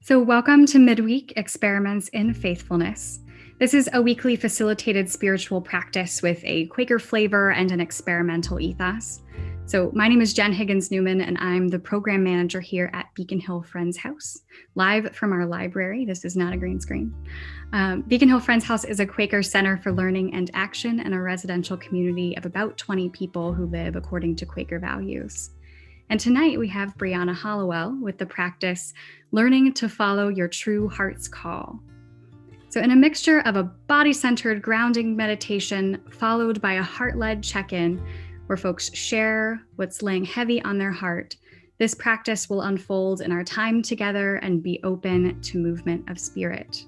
So, welcome to Midweek Experiments in Faithfulness. This is a weekly facilitated spiritual practice with a Quaker flavor and an experimental ethos. So, my name is Jen Higgins Newman, and I'm the program manager here at Beacon Hill Friends House, live from our library. This is not a green screen. Beacon Hill Friends House is a Quaker center for learning and action and a residential community of about 20 people who live according to Quaker values. And tonight we have Briana Halliwell with the practice Learning to Follow Your True Heart's Call. So in a mixture of a body-centered grounding meditation followed by a heart-led check-in where folks share what's laying heavy on their heart, this practice will unfold in our time together and be open to movement of spirit.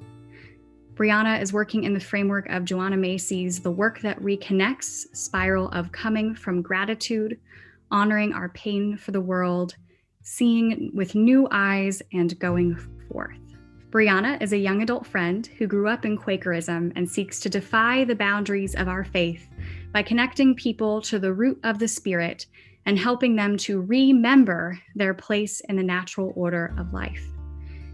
Briana is working in the framework of Joanna Macy's The Work That Reconnects spiral of coming from gratitude, honoring our pain for the world, seeing with new eyes, and going forth. Briana is a young adult friend who grew up in Quakerism and seeks to defy the boundaries of our faith by connecting people to the root of the spirit and helping them to remember their place in the natural order of life.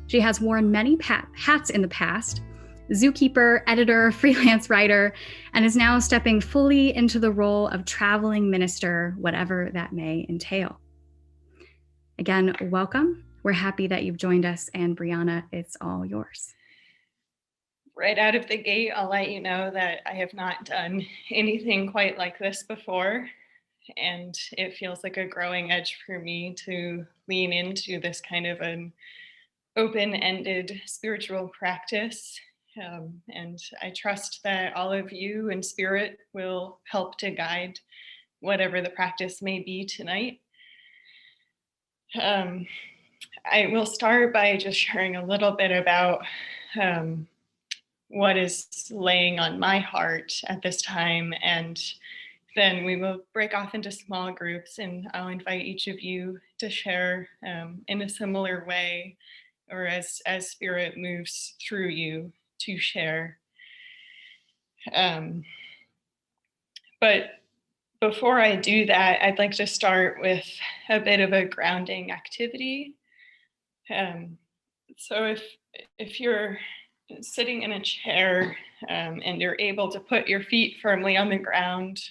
She has worn many hats in the past: zookeeper, editor, freelance writer, and is now stepping fully into the role of traveling minister, whatever that may entail. Again, welcome. We're happy that you've joined us, and Briana, it's all yours. Right out of the gate, I'll let you know that I have not done anything quite like this before, and it feels like a growing edge for me to lean into this kind of an open-ended spiritual practice. And I trust that all of you in spirit will help to guide whatever the practice may be tonight. I will start by just sharing a little bit about what is laying on my heart at this time, and then we will break off into small groups, and I'll invite each of you to share in a similar way, or as spirit moves through you to share. But before I do that, I'd like to start with a bit of a grounding activity. So if you're sitting in a chair and you're able to put your feet firmly on the ground,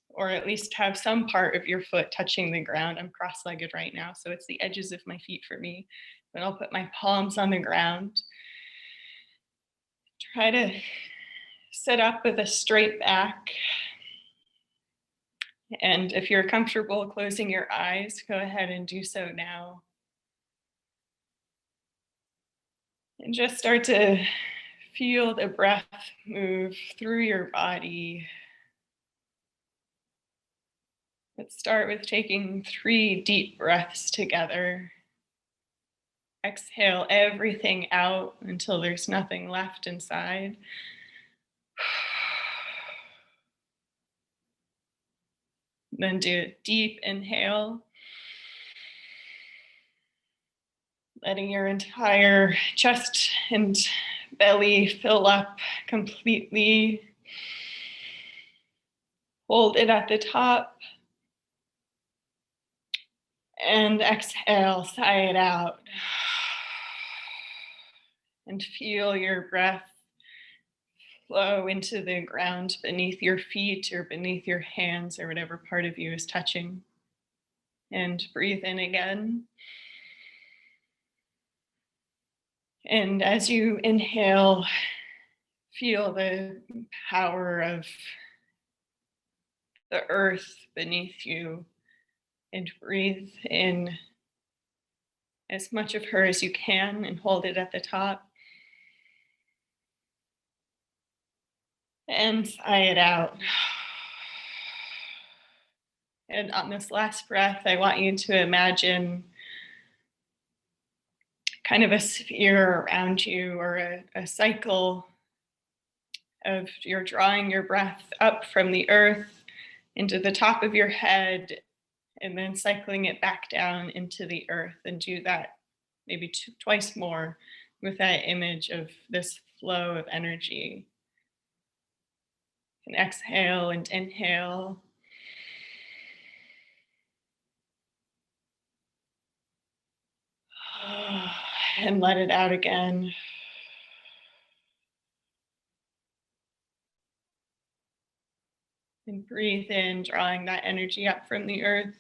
or at least have some part of your foot touching the ground. I'm cross-legged right now, so it's the edges of my feet for me, but I'll put my palms on the ground. Try to sit up with a straight back. And if you're comfortable closing your eyes, go ahead and do so now. And just start to feel the breath move through your body. Let's start with taking 3 deep breaths together. Exhale everything out until there's nothing left inside. Then do a deep inhale, letting your entire chest and belly fill up completely. Hold it at the top. And exhale, sigh it out. And feel your breath flow into the ground beneath your feet or beneath your hands or whatever part of you is touching. And breathe in again. And as you inhale, feel the power of the earth beneath you, and breathe in as much of her as you can and hold it at the top. And sigh it out. And on this last breath, I want you to imagine kind of a sphere around you, or a cycle of you're drawing your breath up from the earth into the top of your head, and then cycling it back down into the earth, and do that maybe twice more with that image of this flow of energy. And exhale and inhale. And let it out again. And breathe in, drawing that energy up from the earth.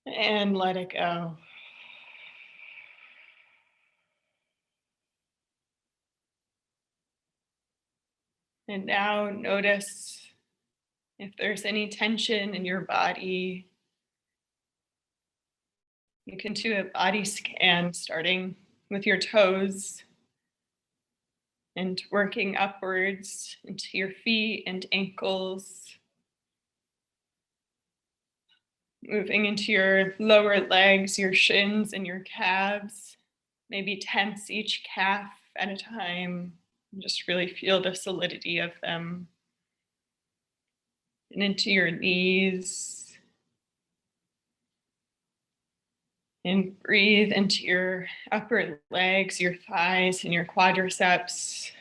And let it go. And now notice if there's any tension in your body. You can do a body scan starting with your toes and working upwards into your feet and ankles. Moving into your lower legs, your shins and your calves. Maybe tense each calf at a time. Just really feel the solidity of them. And into your knees. And breathe into your upper legs, your thighs, and your quadriceps.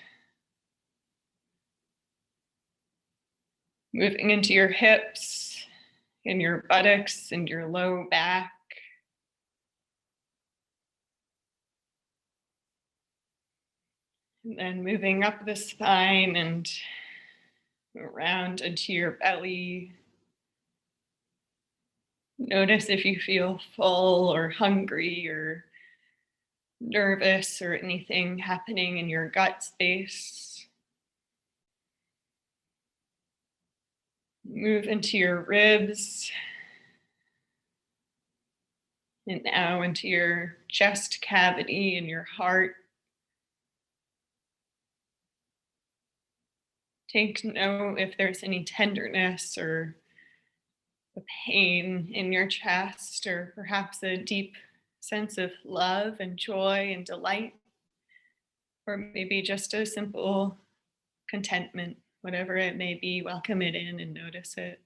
Moving into your hips and your buttocks and your low back. And then moving up the spine and around into your belly. Notice if you feel full or hungry or nervous or anything happening in your gut space. Move into your ribs. And now into your chest cavity and your heart. Take note if there's any tenderness or a pain in your chest, or perhaps a deep sense of love and joy and delight, or maybe just a simple contentment, whatever it may be. Welcome it in and notice it.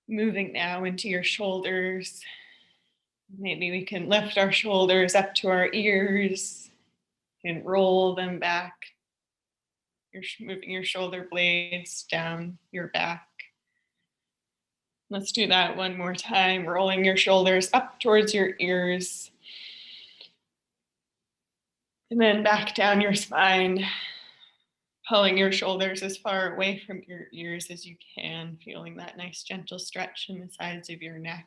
Moving now into your shoulders. Maybe we can lift our shoulders up to our ears and roll them back. You're moving your shoulder blades down your back. Let's do that one more time. Rolling your shoulders up towards your ears. And then back down your spine. Pulling your shoulders as far away from your ears as you can. Feeling that nice gentle stretch in the sides of your neck.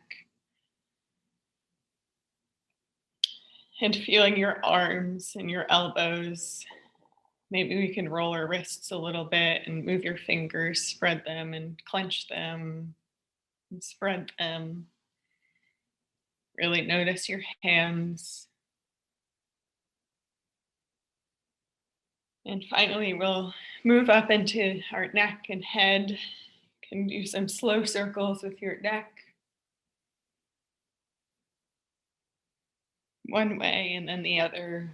And feeling your arms and your elbows. Maybe we can roll our wrists a little bit and move your fingers, spread them and clench them and spread them. Really notice your hands. And finally, we'll move up into our neck and head. You can do some slow circles with your neck. One way and then the other.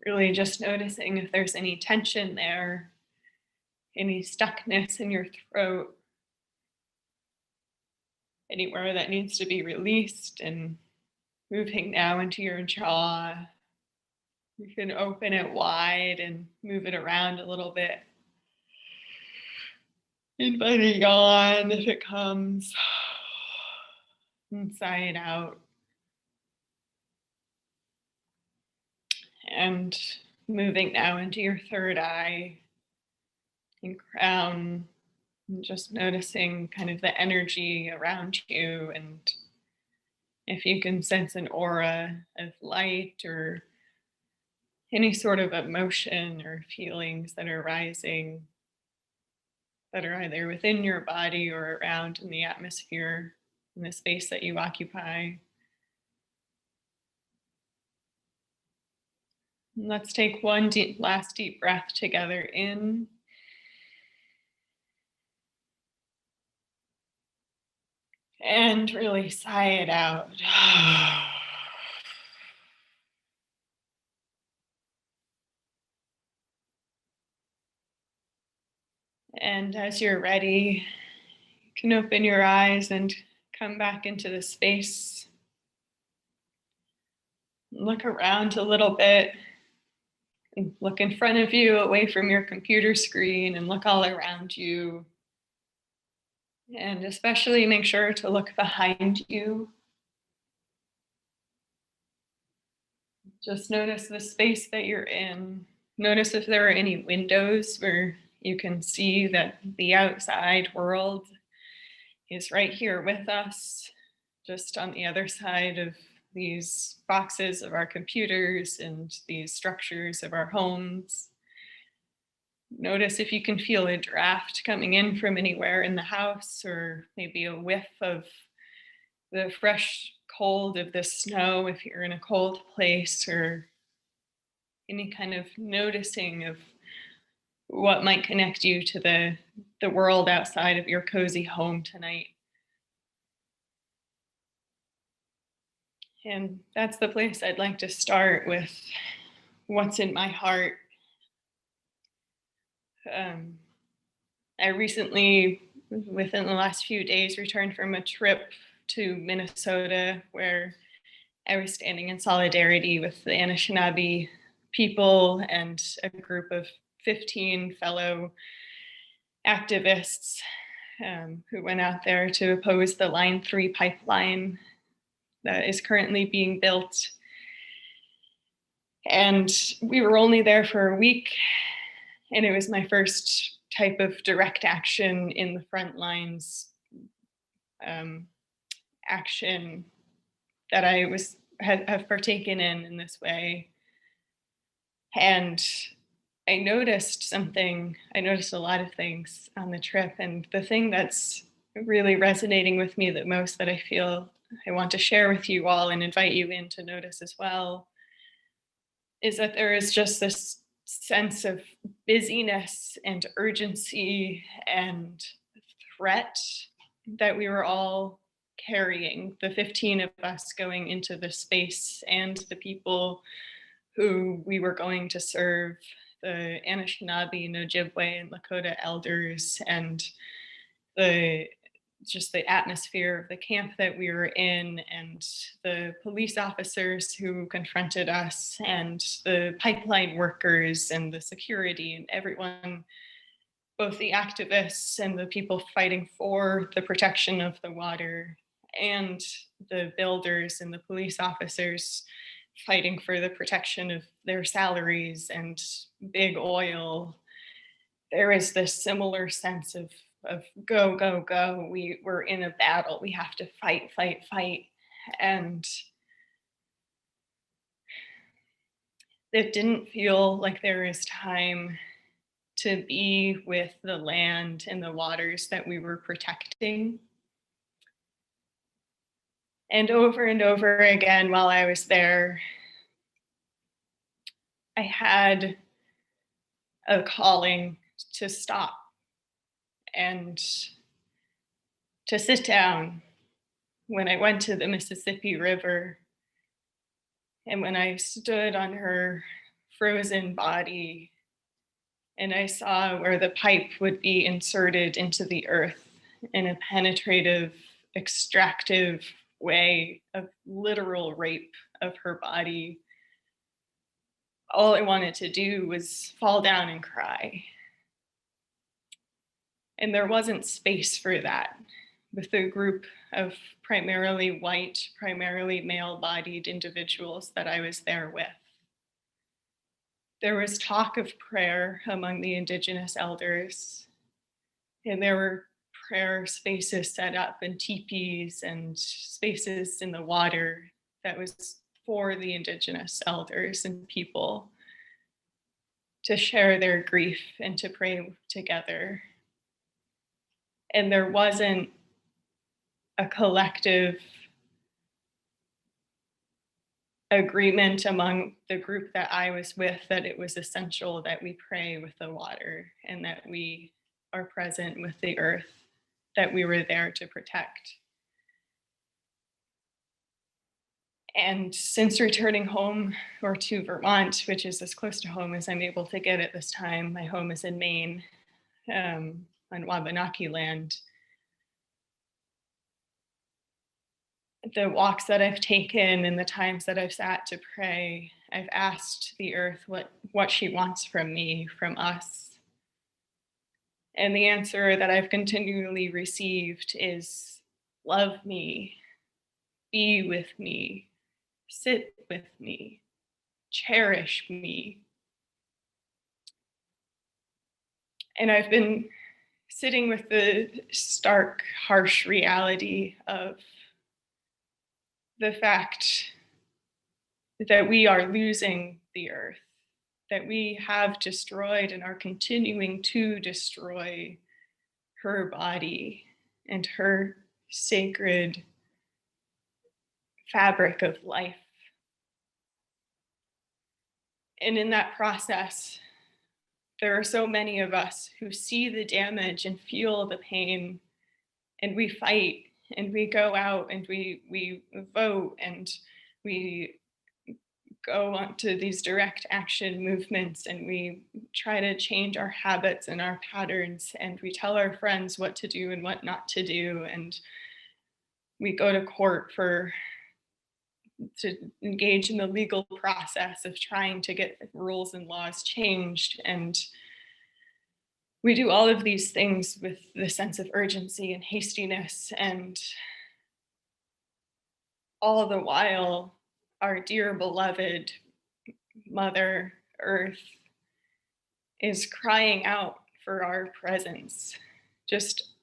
Really just noticing if there's any tension there, any stuckness in your throat, anywhere that needs to be released. And moving now into your jaw. You can open it wide and move it around a little bit. Invite a yawn if it comes. Inside out. And moving now into your third eye and crown. And just noticing kind of the energy around you, and if you can sense an aura of light or any sort of emotion or feelings that are rising, that are either within your body or around in the atmosphere, in the space that you occupy. And let's take one last deep breath together in. And really sigh it out. And as you're ready, you can open your eyes and come back into the space. Look around a little bit. And look in front of you, away from your computer screen, and look all around you. And especially make sure to look behind you. Just notice the space that you're in. Notice if there are any windows where you can see that the outside world is right here with us, just on the other side of these boxes of our computers and these structures of our homes. Notice if you can feel a draft coming in from anywhere in the house, or maybe a whiff of the fresh cold of the snow if you're in a cold place, or any kind of noticing of what might connect you to the world outside of your cozy home tonight. And that's the place I'd like to start with what's in my heart. I recently, within the last few days, returned from a trip to Minnesota where I was standing in solidarity with the Anishinaabe people and a group of 15 fellow activists who went out there to oppose the Line 3 pipeline that is currently being built. And we were only there for a week, and it was my first type of direct action in the front lines action that I have partaken in this way. And I noticed something. I noticed a lot of things on the trip, and the thing that's really resonating with me the most, that I feel I want to share with you all and invite you in to notice as well, is that there is just this sense of busyness and urgency and threat that we were all carrying, the 15 of us going into the space and the people who we were going to serve, the Anishinaabe, Ojibwe, and Lakota elders, and just the atmosphere of the camp that we were in, and the police officers who confronted us, and the pipeline workers, and the security, and everyone, both the activists and the people fighting for the protection of the water, and the builders and the police officers fighting for the protection of their salaries and big oil. There is this similar sense of go, go, go. We're in a battle. We have to fight, fight, fight. And it didn't feel like there is time to be with the land and the waters that we were protecting. And over again while I was there, I had a calling to stop and to sit down when I went to the Mississippi River, and when I stood on her frozen body and I saw where the pipe would be inserted into the earth in a penetrative, extractive way of literal rape of her body, all I wanted to do was fall down and cry. And there wasn't space for that with the group of primarily white, primarily male-bodied individuals that I was there with. There was talk of prayer among the Indigenous elders, and there were prayer spaces set up and teepees and spaces in the water that was for the Indigenous elders and people to share their grief and to pray together. And there wasn't a collective agreement among the group that I was with that it was essential that we pray with the water and that we are present with the earth that we were there to protect. And since returning home, or to Vermont, which is as close to home as I'm able to get at this time, my home is in Maine, on Wabanaki land. The walks that I've taken and the times that I've sat to pray I've asked the earth what she wants from me, from us. And the answer that I've continually received is love me, be with me, sit with me, cherish me. And I've been sitting with the stark, harsh reality of the fact that we are losing the earth, that we have destroyed and are continuing to destroy her body and her sacred fabric of life. And in that process, there are so many of us who see the damage and feel the pain, and we fight and we go out and we vote and we go on to these direct action movements, and we try to change our habits and our patterns, and we tell our friends what to do and what not to do, and we go to court to engage in the legal process of trying to get rules and laws changed. And we do all of these things with the sense of urgency and hastiness, and all the while our dear beloved Mother Earth is crying out for our presence, just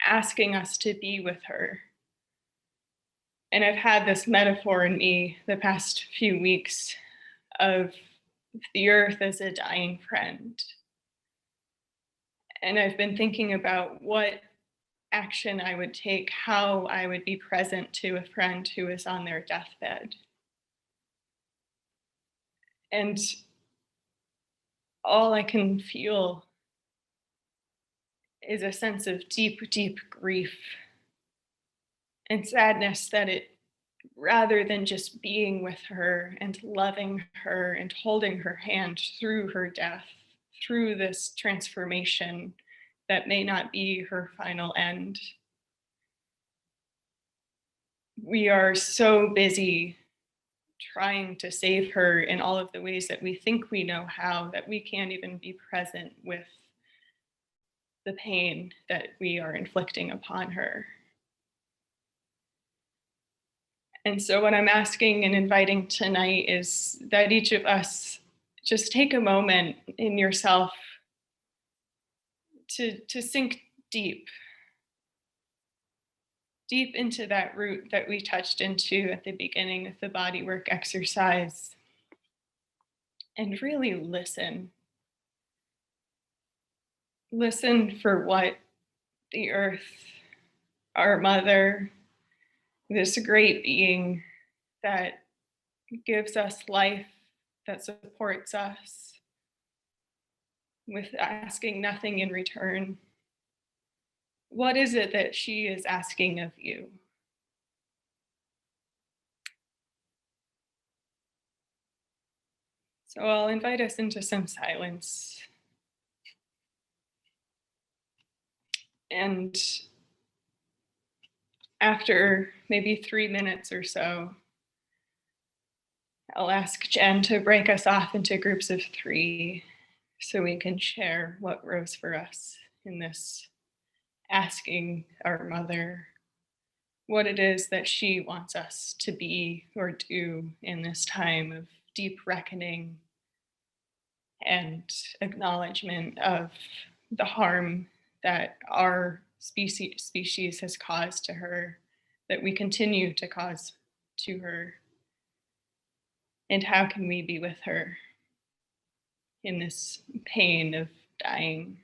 asking us to be with her. And I've had this metaphor in me the past few weeks of the earth as a dying friend. And I've been thinking about what action I would take, how I would be present to a friend who is on their deathbed. And all I can feel is a sense of deep, deep grief and sadness that it, rather than just being with her and loving her and holding her hand through her death, through this transformation that may not be her final end, we are so busy trying to save her in all of the ways that we think we know how, that we can't even be present with the pain that we are inflicting upon her. And so what I'm asking and inviting tonight is that each of us just take a moment in yourself to sink deep into that root that we touched into at the beginning of the bodywork exercise, and really listen. Listen for what the earth, our mother, this great being that gives us life, that supports us, with asking nothing in return. What is it that she is asking of you? So I'll invite us into some silence. And after maybe 3 minutes or so, I'll ask Jen to break us off into groups of 3 so we can share what rose for us in this asking our mother what it is that she wants us to be or do in this time of deep reckoning and acknowledgement of the harm that our species has caused to her, that we continue to cause to her. And how can we be with her in this pain of dying?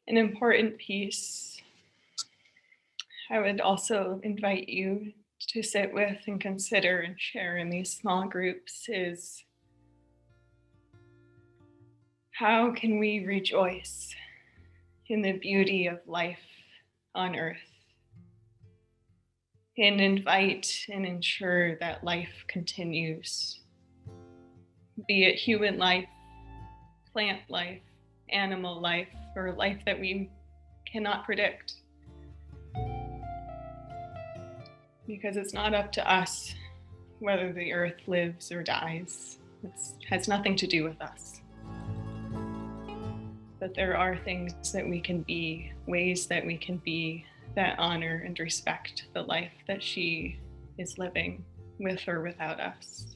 an important piece I would also invite you to sit with and consider and share in these small groups is, how can we rejoice in the beauty of life on earth and invite and ensure that life continues, be it human life, plant life, animal life, or life that we cannot predict. Because it's not up to us whether the earth lives or dies. It has nothing to do with us. But there are things that we can be, ways that we can be, that honor and respect the life that she is living with or without us.